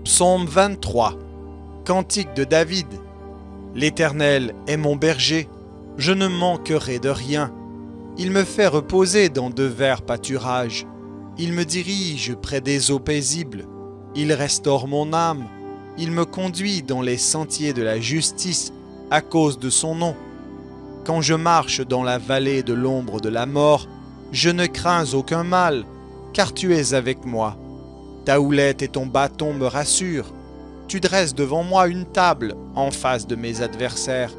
Psaume 23. Cantique de David. L'Éternel est mon berger, je ne manquerai de rien. Il me fait reposer dans de verts pâturages. Il me dirige près des eaux paisibles. Il restaure mon âme. Il me conduit dans les sentiers de la justice à cause de son nom. Quand je marche dans la vallée de l'ombre de la mort, je ne crains aucun mal, car tu es avec moi. Ta houlette et ton bâton me rassurent. Tu dresses devant moi une table en face de mes adversaires.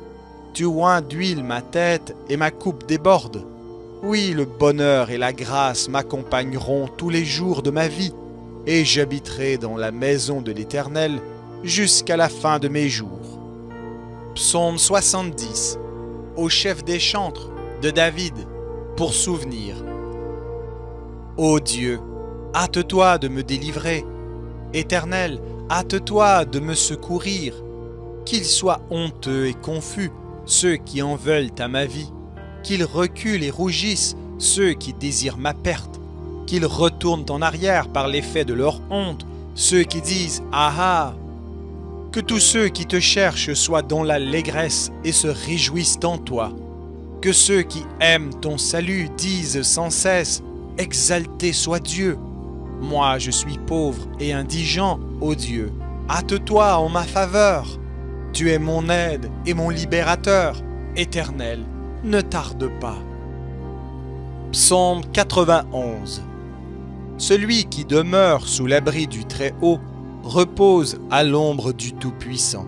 Tu oins d'huile ma tête et ma coupe déborde. Oui, le bonheur et la grâce m'accompagneront tous les jours de ma vie, et j'habiterai dans la maison de l'Éternel jusqu'à la fin de mes jours. Psaume 70. Au chef des chantres de David, pour souvenir. Ô Dieu, hâte-toi de me délivrer. Éternel, hâte-toi de me secourir. Qu'ils soient honteux et confus ceux qui en veulent à ma vie. Qu'ils reculent et rougissent ceux qui désirent ma perte. Qu'ils retournent en arrière par l'effet de leur honte ceux qui disent « Ah ah !» Que tous ceux qui te cherchent soient dans l'allégresse et se réjouissent en toi. Que ceux qui aiment ton salut disent sans cesse « Exalté soit Dieu !» Moi, je suis pauvre et indigent, ô Dieu. Hâte-toi en ma faveur. Tu es mon aide et mon libérateur. Éternel, ne tarde pas. Psaume 91. Celui qui demeure sous l'abri du Très-Haut repose à l'ombre du Tout-Puissant.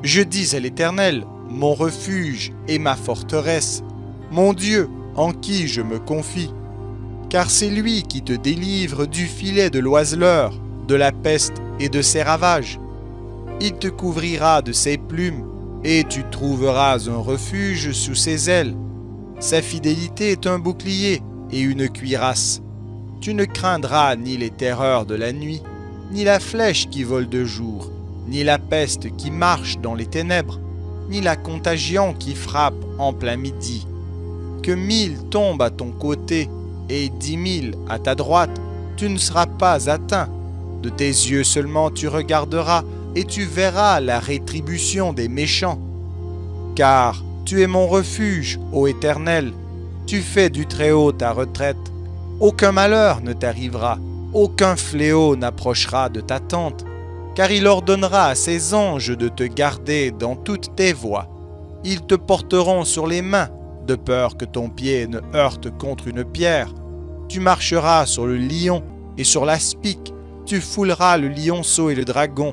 Je dis à l'Éternel, mon refuge et ma forteresse, mon Dieu en qui je me confie. Car c'est lui qui te délivre du filet de l'oiseleur, de la peste et de ses ravages. Il te couvrira de ses plumes, et tu trouveras un refuge sous ses ailes. Sa fidélité est un bouclier et une cuirasse. Tu ne craindras ni les terreurs de la nuit, ni la flèche qui vole de jour, ni la peste qui marche dans les ténèbres, ni la contagion qui frappe en plein midi. Que 1000 tombent à ton côté, et 10 000 à ta droite, tu ne seras pas atteint. De tes yeux seulement tu regarderas, et tu verras la rétribution des méchants. Car tu es mon refuge, ô Éternel, tu fais du Très-Haut ta retraite. Aucun malheur ne t'arrivera, aucun fléau n'approchera de ta tente, car il ordonnera à ses anges de te garder dans toutes tes voies. Ils te porteront sur les mains, de peur que ton pied ne heurte contre une pierre. Tu marcheras sur le lion et sur l'aspic, tu fouleras le lionceau et le dragon.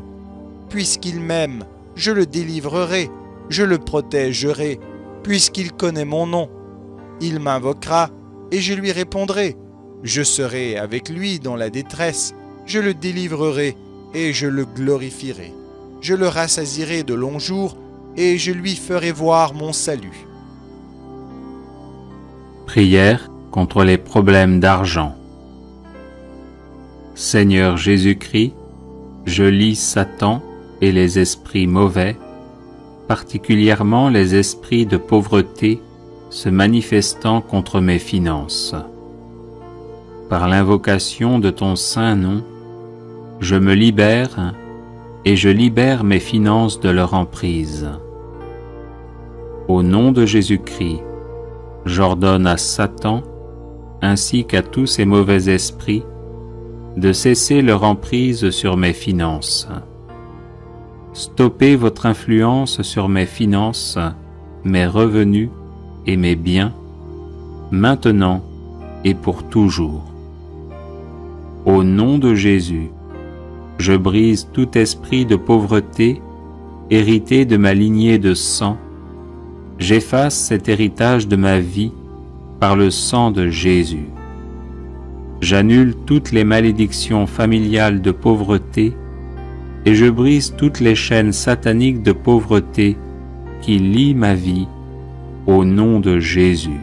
Puisqu'il m'aime, je le délivrerai, je le protégerai, puisqu'il connaît mon nom. Il m'invoquera et je lui répondrai. Je serai avec lui dans la détresse, je le délivrerai et je le glorifierai. Je le rassasierai de longs jours et je lui ferai voir mon salut. Prière contre les problèmes d'argent. Seigneur Jésus-Christ, je lis Satan et les esprits mauvais, particulièrement les esprits de pauvreté se manifestant contre mes finances. Par l'invocation de ton saint nom, je me libère et je libère mes finances de leur emprise. Au nom de Jésus-Christ, j'ordonne à Satan, ainsi qu'à tous ces mauvais esprits, de cesser leur emprise sur mes finances. Stoppez votre influence sur mes finances, mes revenus et mes biens, maintenant et pour toujours. Au nom de Jésus, je brise tout esprit de pauvreté hérité de ma lignée de sang. J'efface cet héritage de ma vie par le sang de Jésus. J'annule toutes les malédictions familiales de pauvreté et je brise toutes les chaînes sataniques de pauvreté qui lient ma vie au nom de Jésus.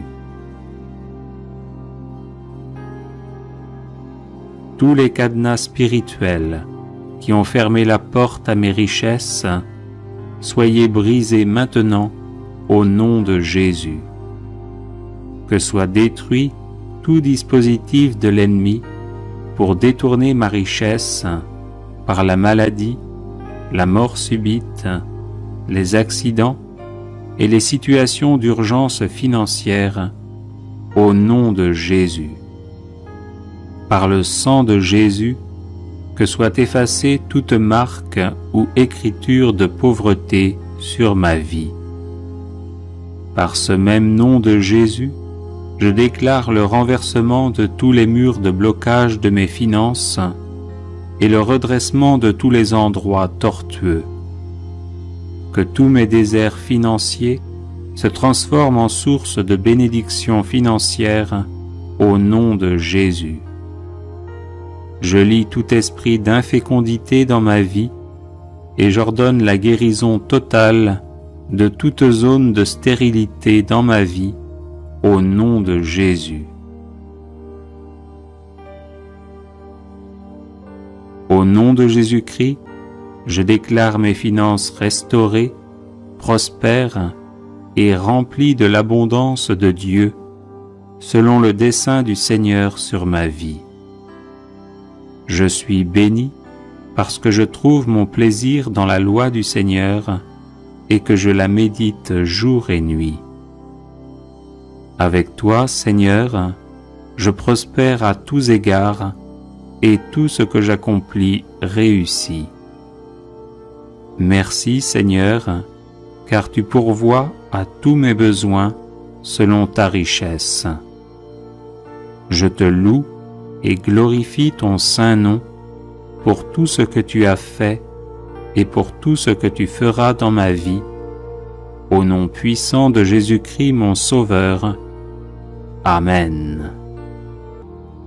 Tous les cadenas spirituels qui ont fermé la porte à mes richesses, soyez brisés maintenant au nom de Jésus. Que soit détruit tout dispositif de l'ennemi pour détourner ma richesse par la maladie, la mort subite, les accidents et les situations d'urgence financière, au nom de Jésus. Par le sang de Jésus, que soit effacée toute marque ou écriture de pauvreté sur ma vie. Par ce même nom de Jésus, je déclare le renversement de tous les murs de blocage de mes finances et le redressement de tous les endroits tortueux. Que tous mes déserts financiers se transforment en source de bénédictions financières au nom de Jésus. Je lie tout esprit d'infécondité dans ma vie et j'ordonne la guérison totale de toute zone de stérilité dans ma vie au nom de Jésus. Au nom de Jésus-Christ, je déclare mes finances restaurées, prospères et remplies de l'abondance de Dieu, selon le dessein du Seigneur sur ma vie. Je suis béni parce que je trouve mon plaisir dans la loi du Seigneur et que je la médite jour et nuit. Avec toi, Seigneur, je prospère à tous égards et tout ce que j'accomplis réussit. Merci, Seigneur, car tu pourvois à tous mes besoins selon ta richesse. Je te loue et glorifie ton saint nom pour tout ce que tu as fait et pour tout ce que tu feras dans ma vie, au nom puissant de Jésus-Christ mon Sauveur. Amen.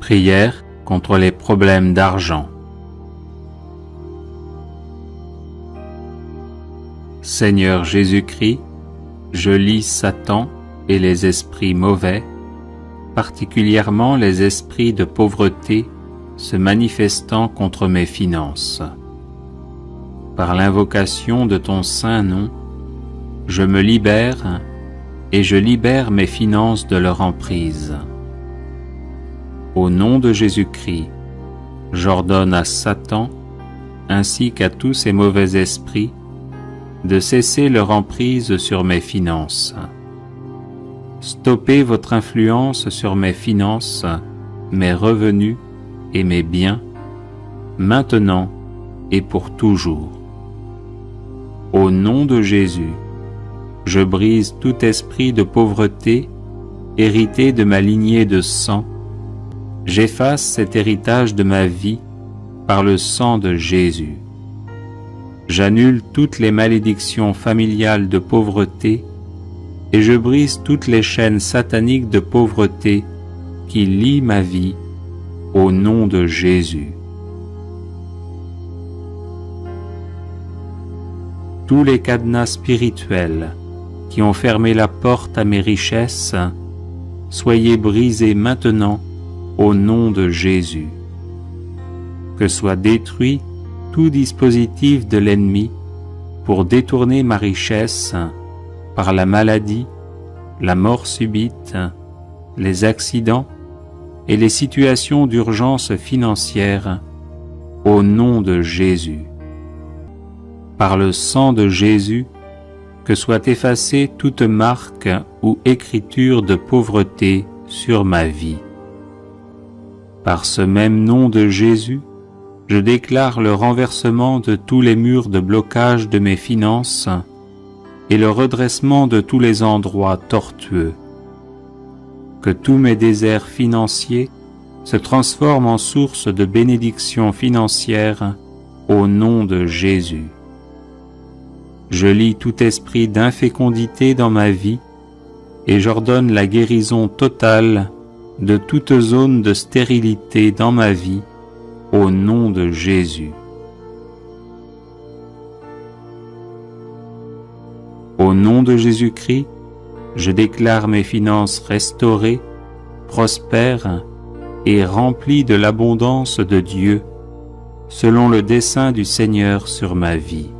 Prière contre les problèmes d'argent. Seigneur Jésus-Christ, je lie Satan et les esprits mauvais, particulièrement les esprits de pauvreté se manifestant contre mes finances. Par l'invocation de ton saint nom, je me libère et je libère mes finances de leur emprise. Au nom de Jésus-Christ, j'ordonne à Satan, ainsi qu'à tous ces mauvais esprits, de cesser leur emprise sur mes finances. Stoppez votre influence sur mes finances, mes revenus et mes biens, maintenant et pour toujours. Au nom de Jésus, je brise tout esprit de pauvreté hérité de ma lignée de sang. J'efface cet héritage de ma vie par le sang de Jésus. J'annule toutes les malédictions familiales de pauvreté et je brise toutes les chaînes sataniques de pauvreté qui lient ma vie au nom de Jésus. Tous les cadenas spirituels qui ont fermé la porte à mes richesses, soyez brisés maintenant au nom de Jésus. Que soit détruit tout dispositif de l'ennemi pour détourner ma richesse par la maladie, la mort subite, les accidents et les situations d'urgence financière, au nom de Jésus. Par le sang de Jésus, que soit effacée toute marque ou écriture de pauvreté sur ma vie. Par ce même nom de Jésus, je déclare le renversement de tous les murs de blocage de mes finances et le redressement de tous les endroits tortueux. Que tous mes déserts financiers se transforment en source de bénédictions financières au nom de Jésus. Je lie tout esprit d'infécondité dans ma vie et j'ordonne la guérison totale de toute zone de stérilité dans ma vie au nom de Jésus. Au nom de Jésus-Christ, je déclare mes finances restaurées, prospères et remplies de l'abondance de Dieu, selon le dessein du Seigneur sur ma vie.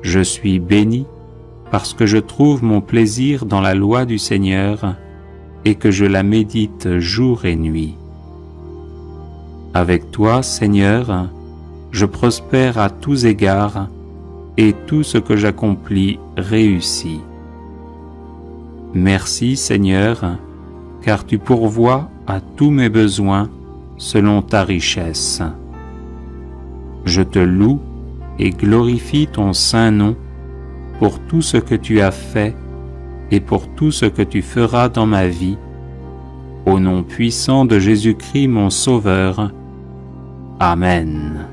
Je suis béni parce que je trouve mon plaisir dans la loi du Seigneur et que je la médite jour et nuit. Avec toi, Seigneur, je prospère à tous égards et tout ce que j'accomplis réussit. Merci Seigneur, car tu pourvois à tous mes besoins selon ta richesse. Je te loue et glorifie ton saint nom pour tout ce que tu as fait et pour tout ce que tu feras dans ma vie, au nom puissant de Jésus-Christ mon Sauveur. Amen.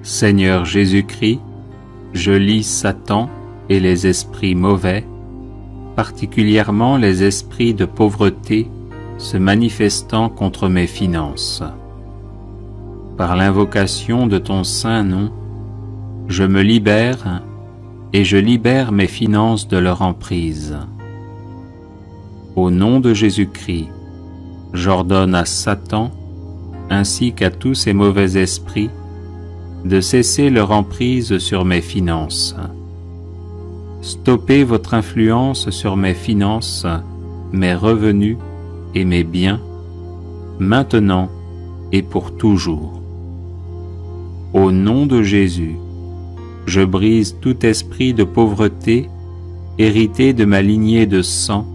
Seigneur Jésus-Christ, je lis Satan et les esprits mauvais, particulièrement les esprits de pauvreté se manifestant contre mes finances. Par l'invocation de ton saint nom, je me libère et je libère mes finances de leur emprise. Au nom de Jésus-Christ, j'ordonne à Satan, ainsi qu'à tous ces mauvais esprits, de cesser leur emprise sur mes finances. Stoppez votre influence sur mes finances, mes revenus et mes biens, maintenant et pour toujours. Au nom de Jésus, je brise tout esprit de pauvreté hérité de ma lignée de sang.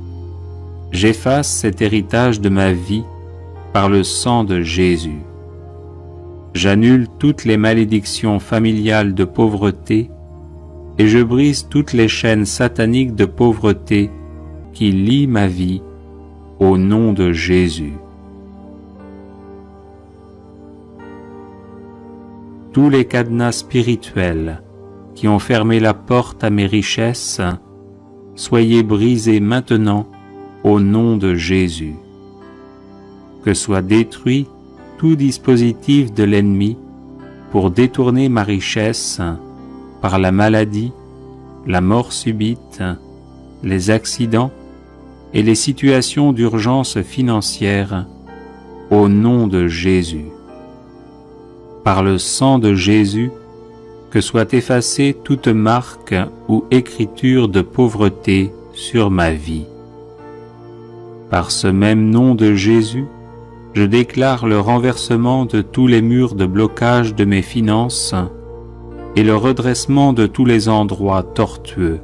J'efface cet héritage de ma vie par le sang de Jésus. J'annule toutes les malédictions familiales de pauvreté et je brise toutes les chaînes sataniques de pauvreté qui lient ma vie au nom de Jésus. Tous les cadenas spirituels qui ont fermé la porte à mes richesses, soyez brisés maintenant au nom de Jésus. Que soit détruit tout dispositif de l'ennemi pour détourner ma richesse par la maladie, la mort subite, les accidents et les situations d'urgence financière au nom de Jésus. Par le sang de Jésus, que soit effacée toute marque ou écriture de pauvreté sur ma vie. Par ce même nom de Jésus, je déclare le renversement de tous les murs de blocage de mes finances et le redressement de tous les endroits tortueux.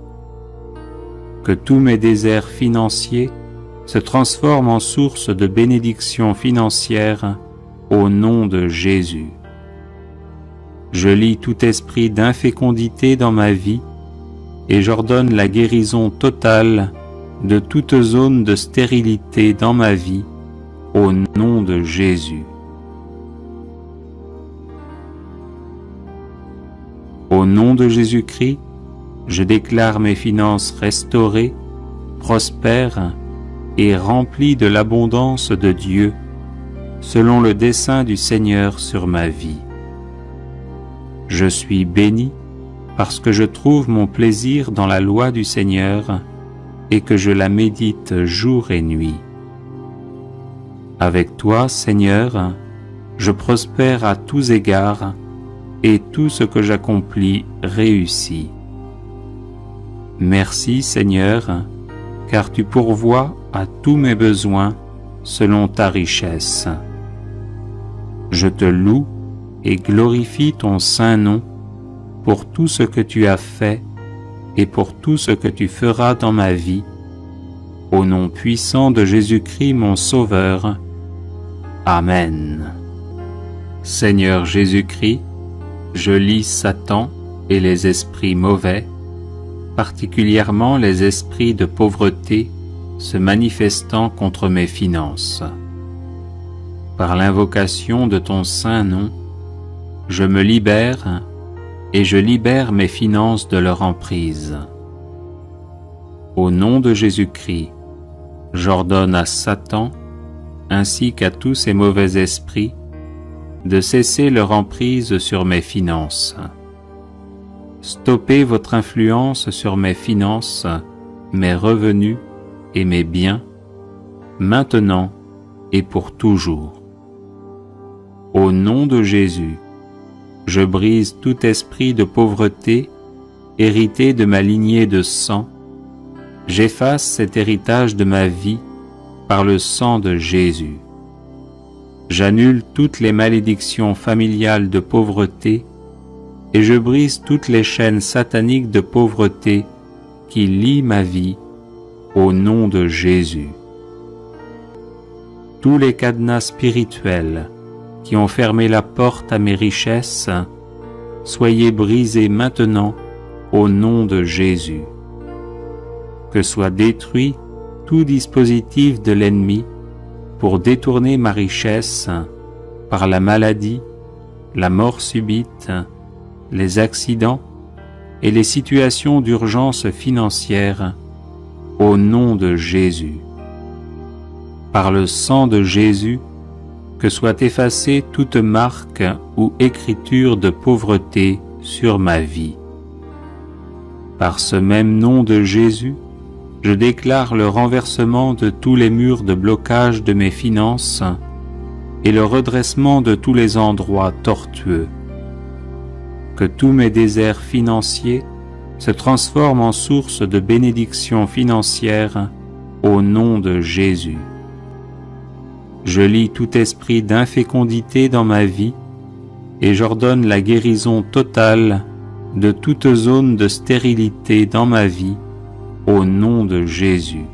Que tous mes déserts financiers se transforment en source de bénédictions financières au nom de Jésus. Je lie tout esprit d'infécondité dans ma vie et j'ordonne la guérison totale de toute zone de stérilité dans ma vie au nom de Jésus. Au nom de Jésus-Christ, je déclare mes finances restaurées, prospères et remplies de l'abondance de Dieu, selon le dessein du Seigneur sur ma vie. Je suis béni parce que je trouve mon plaisir dans la loi du Seigneur et que je la médite jour et nuit. Avec toi, Seigneur, je prospère à tous égards et tout ce que j'accomplis réussit. Merci, Seigneur, car tu pourvois à tous mes besoins selon ta richesse. Je te loue et glorifie ton saint nom pour tout ce que tu as fait et pour tout ce que tu feras dans ma vie, au nom puissant de Jésus-Christ mon Sauveur. Amen. Seigneur Jésus-Christ, je lis Satan et les esprits mauvais, particulièrement les esprits de pauvreté se manifestant contre mes finances. Par l'invocation de ton saint nom, je me libère et je libère mes finances de leur emprise. Au nom de Jésus-Christ, j'ordonne à Satan, ainsi qu'à tous ces mauvais esprits, de cesser leur emprise sur mes finances. Stoppez votre influence sur mes finances, mes revenus et mes biens, maintenant et pour toujours. Au nom de Jésus, je brise tout esprit de pauvreté hérité de ma lignée de sang. J'efface cet héritage de ma vie par le sang de Jésus. J'annule toutes les malédictions familiales de pauvreté et je brise toutes les chaînes sataniques de pauvreté qui lient ma vie au nom de Jésus. Tous les cadenas spirituels qui ont fermé la porte à mes richesses, soyez brisés maintenant au nom de Jésus. Que soit détruit tout dispositif de l'ennemi pour détourner ma richesse par la maladie, la mort subite, les accidents et les situations d'urgence financière au nom de Jésus. Par le sang de Jésus, que soit effacée toute marque ou écriture de pauvreté sur ma vie. Par ce même nom de Jésus, je déclare le renversement de tous les murs de blocage de mes finances et le redressement de tous les endroits tortueux. Que tous mes déserts financiers se transforment en source de bénédictions financières au nom de Jésus. Je lie tout esprit d'infécondité dans ma vie et j'ordonne la guérison totale de toute zone de stérilité dans ma vie au nom de Jésus.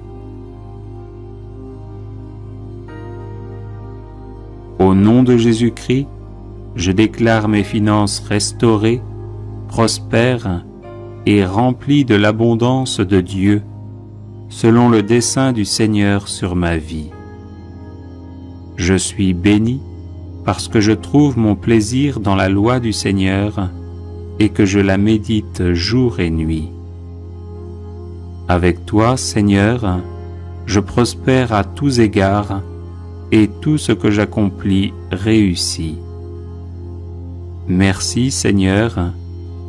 Au nom de Jésus-Christ, je déclare mes finances restaurées, prospères et remplies de l'abondance de Dieu, selon le dessein du Seigneur sur ma vie. Je suis béni parce que je trouve mon plaisir dans la loi du Seigneur et que je la médite jour et nuit. Avec toi, Seigneur, je prospère à tous égards et tout ce que j'accomplis réussit. Merci, Seigneur,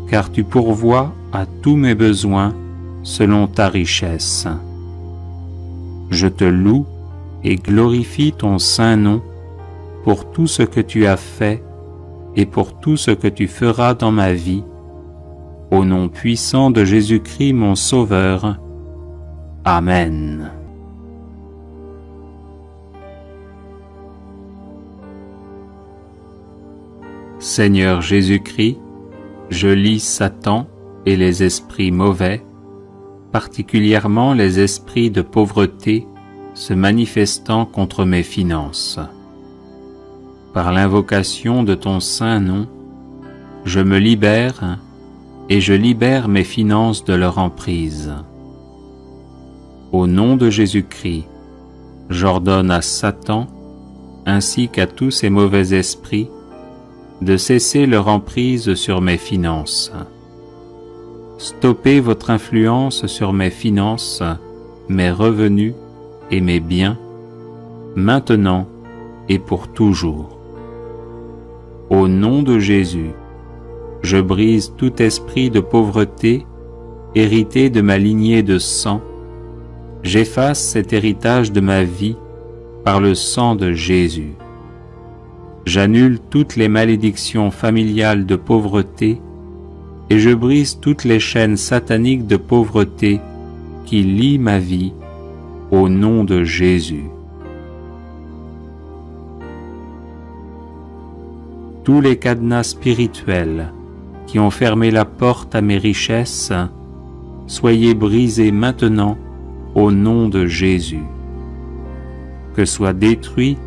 car tu pourvois à tous mes besoins selon ta richesse. Je te loue et glorifie ton saint nom pour tout ce que tu as fait et pour tout ce que tu feras dans ma vie, au nom puissant de Jésus-Christ mon Sauveur. Amen. Seigneur Jésus-Christ, je lis Satan et les esprits mauvais, particulièrement les esprits de pauvreté, se manifestant contre mes finances. Par l'invocation de ton saint nom, je me libère et je libère mes finances de leur emprise. Au nom de Jésus-Christ, j'ordonne à Satan, ainsi qu'à tous ces mauvais esprits, de cesser leur emprise sur mes finances. Stoppez votre influence sur mes finances, mes revenus et mes biens, maintenant et pour toujours. Au nom de Jésus, je brise tout esprit de pauvreté hérité de ma lignée de sang. J'efface cet héritage de ma vie par le sang de Jésus. J'annule toutes les malédictions familiales de pauvreté et je brise toutes les chaînes sataniques de pauvreté qui lient ma vie au nom de Jésus. Tous les cadenas spirituels qui ont fermé la porte à mes richesses, soyez brisés maintenant au nom de Jésus. Que soit détruit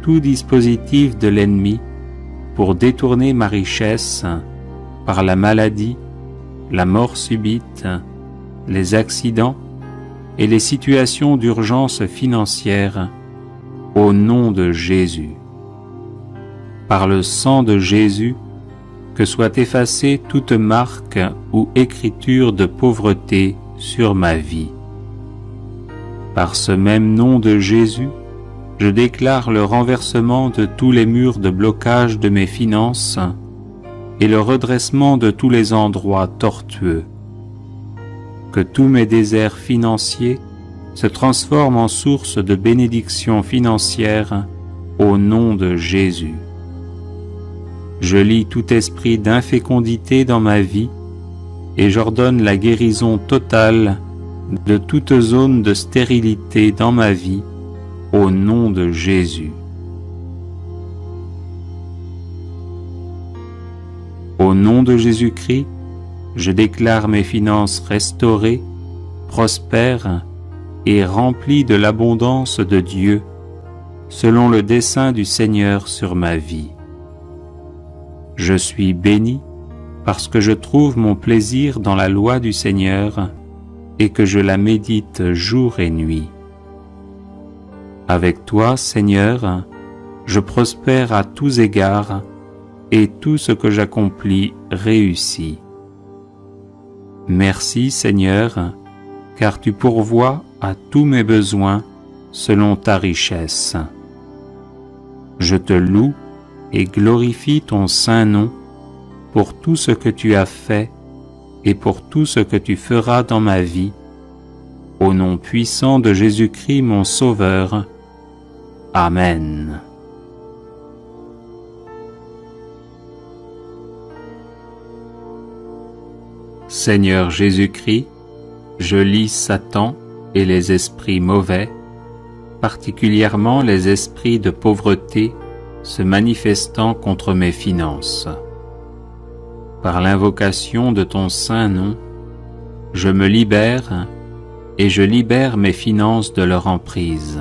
tout dispositif de l'ennemi pour détourner ma richesse par la maladie, la mort subite, les accidents et les situations d'urgence financière au nom de Jésus. Par le sang de Jésus, que soit effacée toute marque ou écriture de pauvreté sur ma vie. Par ce même nom de Jésus, je déclare le renversement de tous les murs de blocage de mes finances et le redressement de tous les endroits tortueux. Que tous mes déserts financiers se transforment en source de bénédictions financières au nom de Jésus. Je lie tout esprit d'infécondité dans ma vie et j'ordonne la guérison totale de toute zone de stérilité dans ma vie au nom de Jésus. Au nom de Jésus-Christ, je déclare mes finances restaurées, prospères et remplies de l'abondance de Dieu, selon le dessein du Seigneur sur ma vie. Je suis béni parce que je trouve mon plaisir dans la loi du Seigneur et que je la médite jour et nuit. Avec toi, Seigneur, je prospère à tous égards et tout ce que j'accomplis réussit. Merci, Seigneur, car tu pourvois à tous mes besoins selon ta richesse. Je te loue et glorifie ton saint nom pour tout ce que tu as fait et pour tout ce que tu feras dans ma vie, au nom puissant de Jésus-Christ mon Sauveur. Amen. Seigneur Jésus-Christ, je lis Satan et les esprits mauvais, particulièrement les esprits de pauvreté se manifestant contre mes finances. Par l'invocation de ton saint nom, je me libère et je libère mes finances de leur emprise.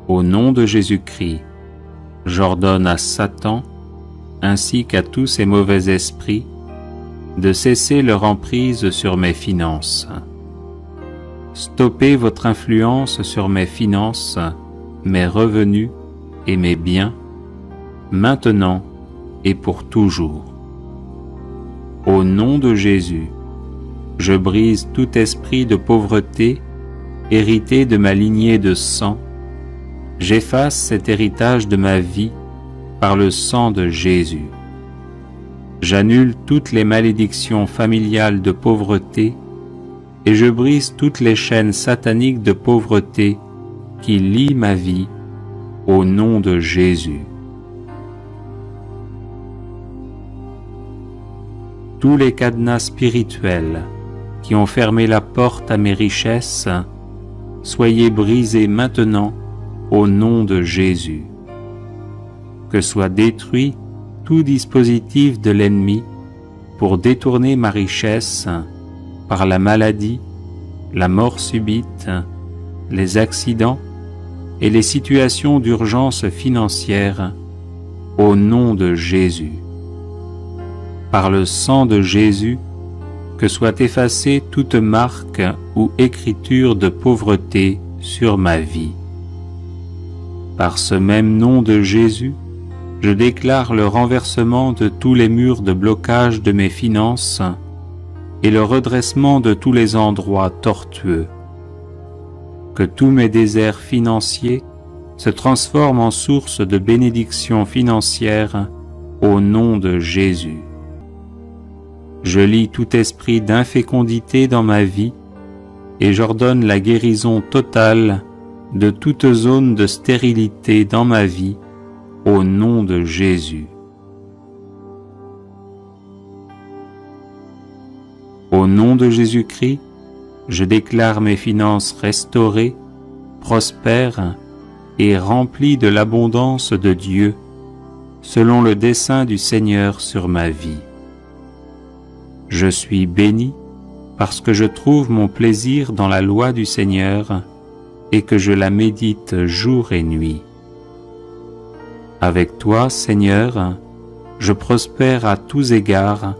Au nom de Jésus-Christ, j'ordonne à Satan, ainsi qu'à tous ces mauvais esprits, de cesser leur emprise sur mes finances. Stoppez votre influence sur mes finances, mes revenus et mes biens, maintenant et pour toujours. Au nom de Jésus, je brise tout esprit de pauvreté hérité de ma lignée de sang. J'efface cet héritage de ma vie par le sang de Jésus. J'annule toutes les malédictions familiales de pauvreté et je brise toutes les chaînes sataniques de pauvreté qui lient ma vie au nom de Jésus. Tous les cadenas spirituels qui ont fermé la porte à mes richesses, soyez brisés maintenant au nom de Jésus. Que soit détruit tout dispositif de l'ennemi pour détourner ma richesse par la maladie, la mort subite, les accidents et les situations d'urgence financière au nom de Jésus. Par le sang de Jésus, que soit effacée toute marque ou écriture de pauvreté sur ma vie. Par ce même nom de Jésus, je déclare le renversement de tous les murs de blocage de mes finances et le redressement de tous les endroits tortueux. Que tous mes déserts financiers se transforment en source de bénédictions financières au nom de Jésus. Je lie tout esprit d'infécondité dans ma vie et j'ordonne la guérison totale de toute zone de stérilité dans ma vie au nom de Jésus. Au nom de Jésus-Christ, je déclare mes finances restaurées, prospères et remplies de l'abondance de Dieu, selon le dessein du Seigneur sur ma vie. Je suis béni parce que je trouve mon plaisir dans la loi du Seigneur et que je la médite jour et nuit. Avec toi, Seigneur, je prospère à tous égards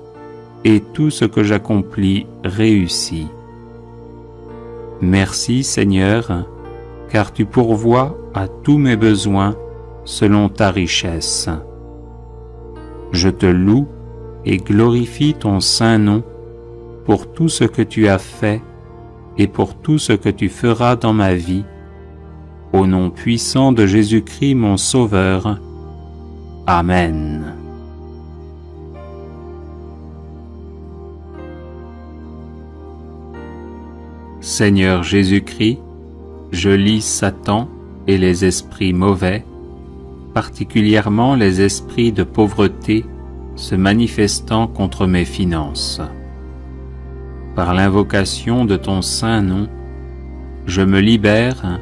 et tout ce que j'accomplis réussit. Merci, Seigneur, car tu pourvois à tous mes besoins selon ta richesse. Je te loue et glorifie ton saint nom pour tout ce que tu as fait et pour tout ce que tu feras dans ma vie, au nom puissant de Jésus-Christ mon Sauveur. Amen. Seigneur Jésus-Christ, je lis Satan et les esprits mauvais, particulièrement les esprits de pauvreté se manifestant contre mes finances. Par l'invocation de ton saint nom, je me libère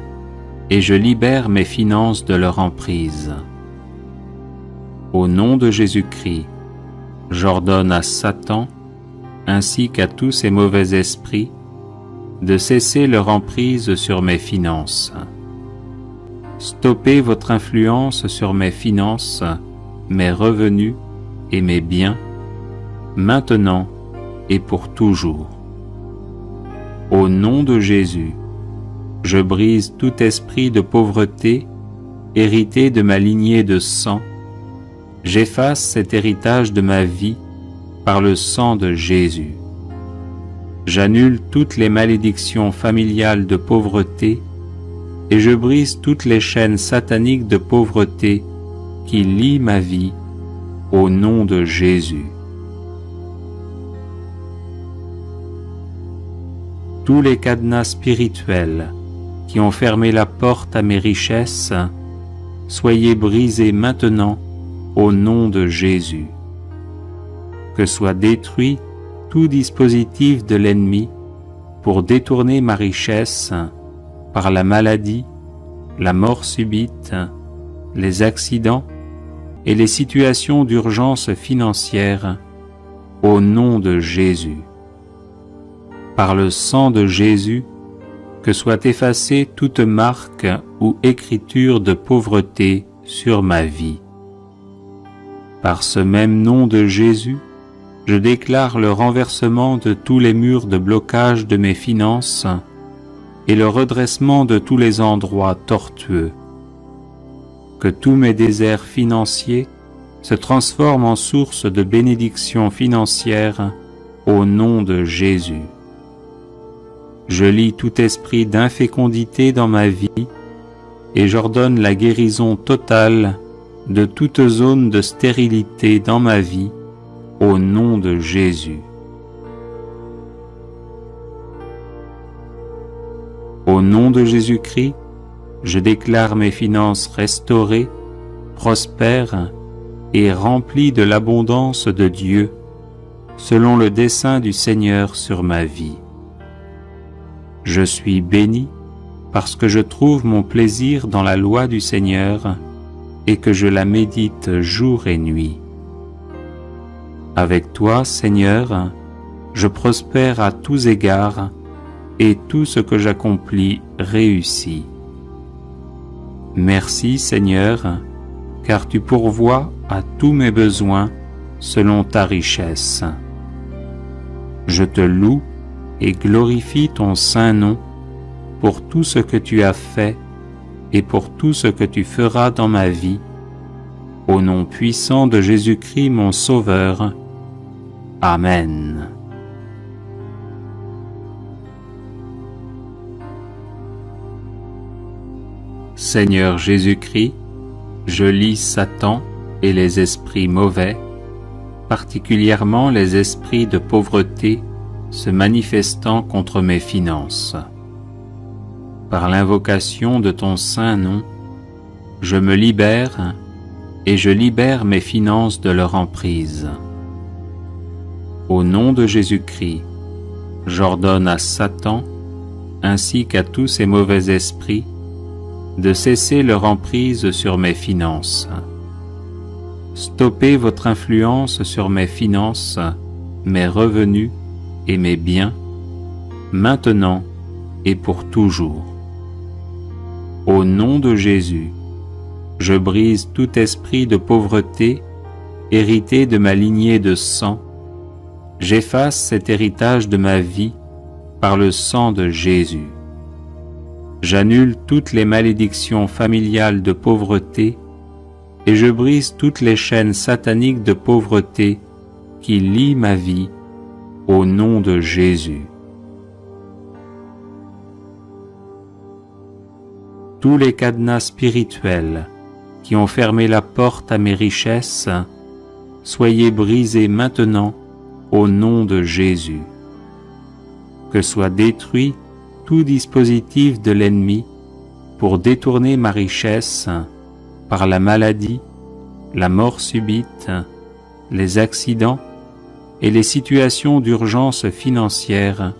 et je libère mes finances de leur emprise. Au nom de Jésus-Christ, j'ordonne à Satan, ainsi qu'à tous ces mauvais esprits, de cesser leur emprise sur mes finances. Stoppez votre influence sur mes finances, mes revenus et mes biens, maintenant et pour toujours. Au nom de Jésus, je brise tout esprit de pauvreté hérité de ma lignée de sang. J'efface cet héritage de ma vie par le sang de Jésus. J'annule toutes les malédictions familiales de pauvreté et je brise toutes les chaînes sataniques de pauvreté qui lient ma vie au nom de Jésus. Tous les cadenas spirituels qui ont fermé la porte à mes richesses, soyez brisés maintenant au nom de Jésus. Que soit détruit tout dispositif de l'ennemi pour détourner ma richesse par la maladie, la mort subite, les accidents et les situations d'urgence financière au nom de Jésus. Par le sang de Jésus, que soit effacée toute marque ou écriture de pauvreté sur ma vie. Par ce même nom de Jésus, je déclare le renversement de tous les murs de blocage de mes finances et le redressement de tous les endroits tortueux. Que tous mes déserts financiers se transforment en source de bénédictions financières au nom de Jésus. Je lie tout esprit d'infécondité dans ma vie et j'ordonne la guérison totale de toute zone de stérilité dans ma vie au nom de Jésus. Au nom de Jésus-Christ, je déclare mes finances restaurées, prospères et remplies de l'abondance de Dieu, selon le dessein du Seigneur sur ma vie. Je suis béni parce que je trouve mon plaisir dans la loi du Seigneur et que je la médite jour et nuit. Avec toi, Seigneur, je prospère à tous égards et tout ce que j'accomplis réussit. Merci, Seigneur, car tu pourvois à tous mes besoins selon ta richesse. Je te loue et glorifie ton saint nom pour tout ce que tu as fait et pour tout ce que tu feras dans ma vie, au nom puissant de Jésus-Christ mon Sauveur. Amen. Seigneur Jésus-Christ, je lie Satan et les esprits mauvais, particulièrement les esprits de pauvreté se manifestant contre mes finances. Par l'invocation de ton saint nom, je me libère et je libère mes finances de leur emprise. Au nom de Jésus-Christ, j'ordonne à Satan, ainsi qu'à tous ces mauvais esprits, de cesser leur emprise sur mes finances. Stoppez votre influence sur mes finances, mes revenus et mes biens, maintenant et pour toujours. Au nom de Jésus, je brise tout esprit de pauvreté hérité de ma lignée de sang. J'efface cet héritage de ma vie par le sang de Jésus. J'annule toutes les malédictions familiales de pauvreté et je brise toutes les chaînes sataniques de pauvreté qui lient ma vie au nom de Jésus. Tous les cadenas spirituels qui ont fermé la porte à mes richesses, soyez brisés maintenant au nom de Jésus. Que soit détruit tout dispositif de l'ennemi pour détourner ma richesse par la maladie, la mort subite, les accidents et les situations d'urgence financière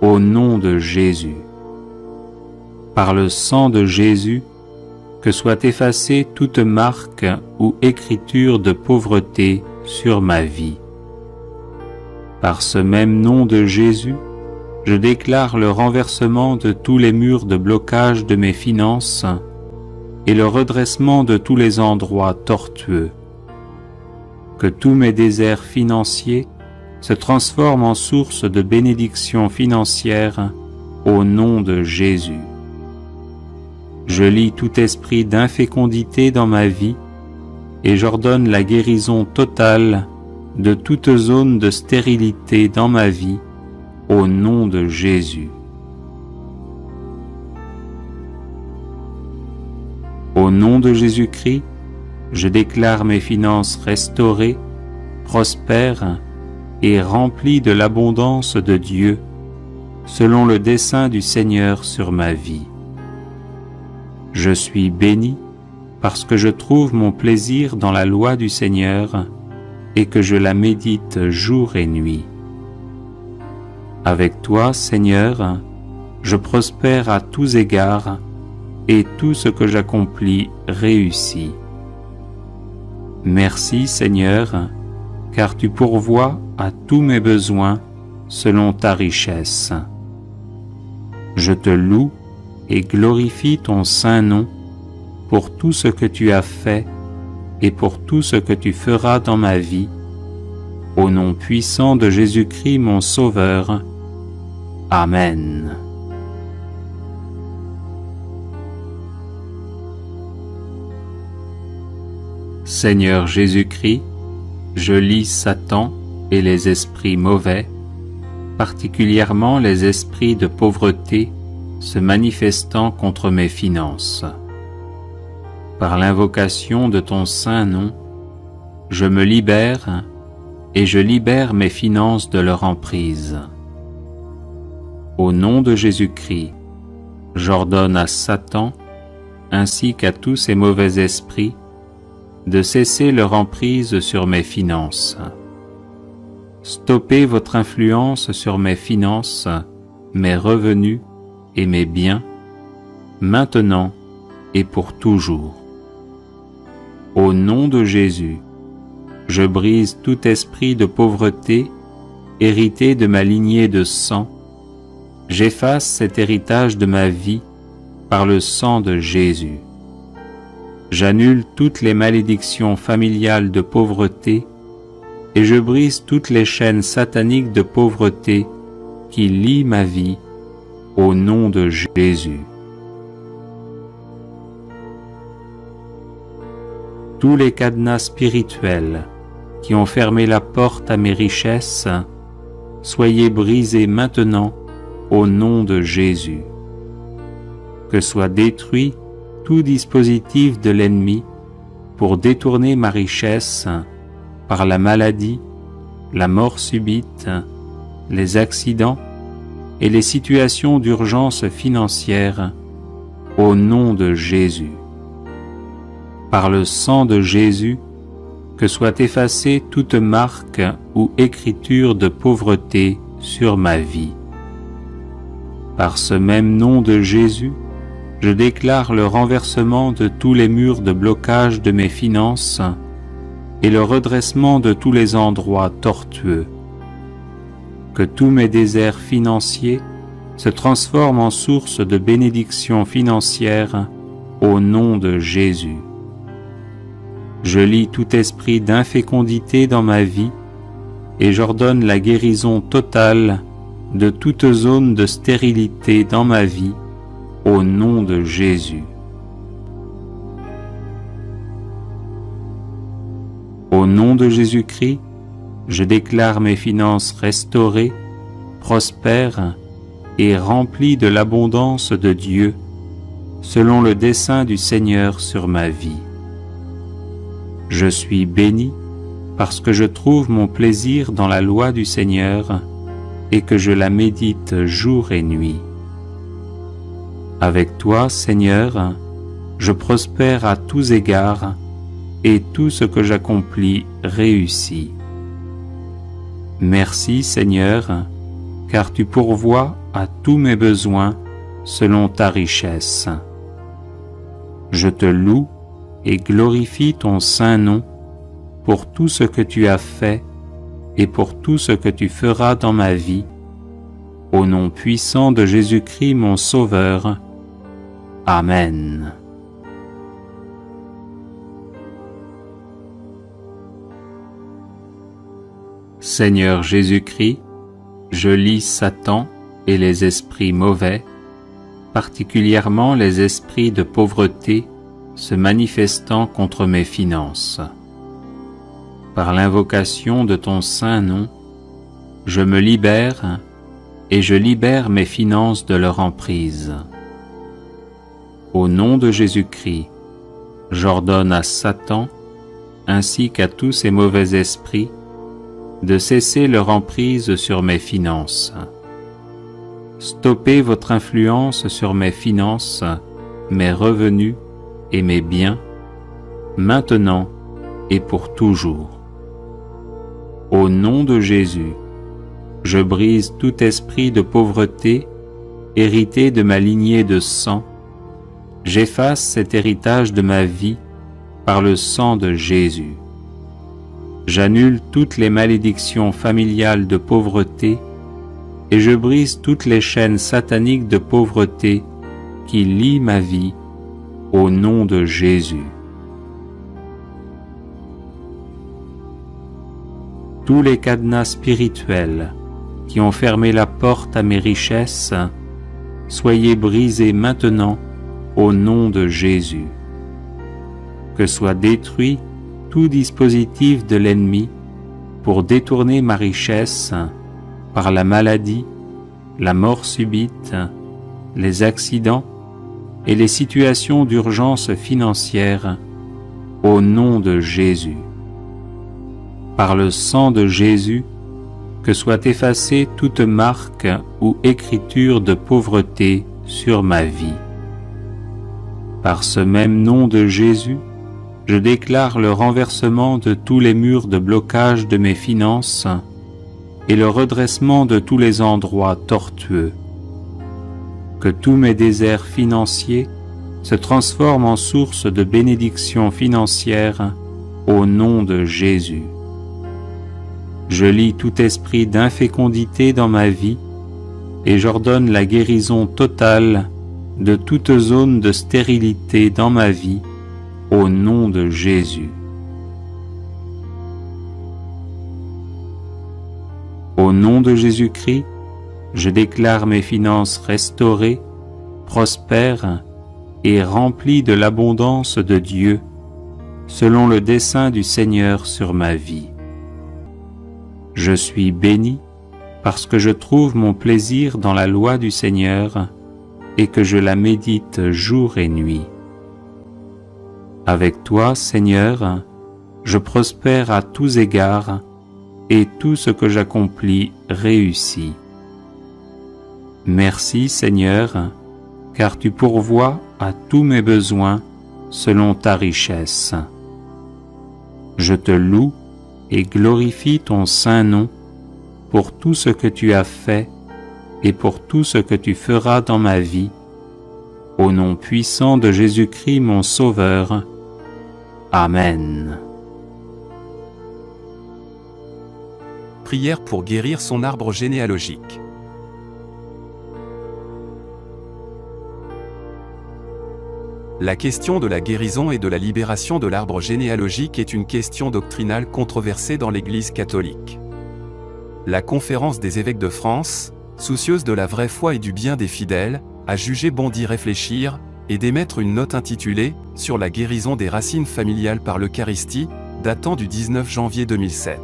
au nom de Jésus. Par le sang de Jésus, que soit effacée toute marque ou écriture de pauvreté sur ma vie. Par ce même nom de Jésus, je déclare le renversement de tous les murs de blocage de mes finances et le redressement de tous les endroits tortueux. Que tous mes déserts financiers se transforment en source de bénédictions financières au nom de Jésus. Je lie tout esprit d'infécondité dans ma vie et j'ordonne la guérison totale de toute zone de stérilité dans ma vie au nom de Jésus. Au nom de Jésus-Christ, je déclare mes finances restaurées, prospères et remplies de l'abondance de Dieu, selon le dessein du Seigneur sur ma vie. Je suis béni parce que je trouve mon plaisir dans la loi du Seigneur et que je la médite jour et nuit. Avec toi, Seigneur, je prospère à tous égards et tout ce que j'accomplis réussit. Merci, Seigneur, car tu pourvois à tous mes besoins selon ta richesse. Je te loue et glorifie ton saint nom pour tout ce que tu as fait et pour tout ce que tu feras dans ma vie, au nom puissant de Jésus-Christ mon Sauveur. Amen. Seigneur Jésus-Christ, je lis Satan et les esprits mauvais, particulièrement les esprits de pauvreté se manifestant contre mes finances. Par l'invocation de ton saint nom, je me libère et je libère mes finances de leur emprise. Au nom de Jésus-Christ, j'ordonne à Satan, ainsi qu'à tous ces mauvais esprits, de cesser leur emprise sur mes finances. Stoppez votre influence sur mes finances, mes revenus et mes biens, maintenant et pour toujours. Au nom de Jésus, je brise tout esprit de pauvreté hérité de ma lignée de sang. J'efface cet héritage de ma vie par le sang de Jésus. J'annule toutes les malédictions familiales de pauvreté et je brise toutes les chaînes sataniques de pauvreté qui lient ma vie au nom de Jésus. Tous les cadenas spirituels qui ont fermé la porte à mes richesses, soyez brisés maintenant au nom de Jésus. Que soit détruit tout dispositif de l'ennemi pour détourner ma richesse par la maladie, la mort subite, les accidents et les situations d'urgence financière au nom de Jésus. Par le sang de Jésus, que soit effacée toute marque ou écriture de pauvreté sur ma vie. Par ce même nom de Jésus, je déclare le renversement de tous les murs de blocage de mes finances et le redressement de tous les endroits tortueux. Que tous mes déserts financiers se transforment en source de bénédictions financières au nom de Jésus. Je lie tout esprit d'infécondité dans ma vie et j'ordonne la guérison totale de toute zone de stérilité dans ma vie au nom de Jésus. Au nom de Jésus-Christ, je déclare mes finances restaurées, prospères et remplies de l'abondance de Dieu, selon le dessein du Seigneur sur ma vie. Je suis béni parce que je trouve mon plaisir dans la loi du Seigneur et que je la médite jour et nuit. Avec toi, Seigneur, je prospère à tous égards et tout ce que j'accomplis réussit. Merci, Seigneur, car tu pourvois à tous mes besoins selon ta richesse. Je te loue et glorifie ton saint nom pour tout ce que tu as fait et pour tout ce que tu feras dans ma vie, au nom puissant de Jésus-Christ mon Sauveur. Amen. Seigneur Jésus-Christ, je lis Satan et les esprits mauvais, particulièrement les esprits de pauvreté se manifestant contre mes finances. Par l'invocation de ton saint nom, je me libère et je libère mes finances de leur emprise. Au nom de Jésus-Christ, j'ordonne à Satan, ainsi qu'à tous ces mauvais esprits, de cesser leur emprise sur mes finances. Stoppez votre influence sur mes finances, mes revenus et mes biens, maintenant et pour toujours. Au nom de Jésus, je brise tout esprit de pauvreté hérité de ma lignée de sang. J'efface cet héritage de ma vie par le sang de Jésus. J'annule toutes les malédictions familiales de pauvreté et je brise toutes les chaînes sataniques de pauvreté qui lient ma vie au nom de Jésus. Tous les cadenas spirituels qui ont fermé la porte à mes richesses, soyez brisés maintenant au nom de Jésus. Que soit détruit tout dispositif de l'ennemi pour détourner ma richesse par la maladie, la mort subite, les accidents et les situations d'urgence financière au nom de Jésus. Par le sang de Jésus, que soit effacée toute marque ou écriture de pauvreté sur ma vie. Par ce même nom de Jésus, je déclare le renversement de tous les murs de blocage de mes finances et le redressement de tous les endroits tortueux. Que tous mes déserts financiers se transforment en source de bénédictions financières au nom de Jésus. Je lie tout esprit d'infécondité dans ma vie et j'ordonne la guérison totale de toute zone de stérilité dans ma vie au nom de Jésus. Au nom de Jésus-Christ, je déclare mes finances restaurées, prospères et remplies de l'abondance de Dieu, selon le dessein du Seigneur sur ma vie. Je suis béni parce que je trouve mon plaisir dans la loi du Seigneur et que je la médite jour et nuit. Avec toi, Seigneur, je prospère à tous égards et tout ce que j'accomplis réussit. Merci, Seigneur, car tu pourvois à tous mes besoins selon ta richesse. Je te loue et glorifie ton saint nom pour tout ce que tu as fait et pour tout ce que tu feras dans ma vie, au nom puissant de Jésus-Christ mon Sauveur. Amen. Prière pour guérir son arbre généalogique. La question de la guérison et de la libération de l'arbre généalogique est une question doctrinale controversée dans l'Église catholique. La Conférence des évêques de France, soucieuse de la vraie foi et du bien des fidèles, a jugé bon d'y réfléchir et d'émettre une note intitulée « Sur la guérison des racines familiales par l'Eucharistie » datant du 19 janvier 2007.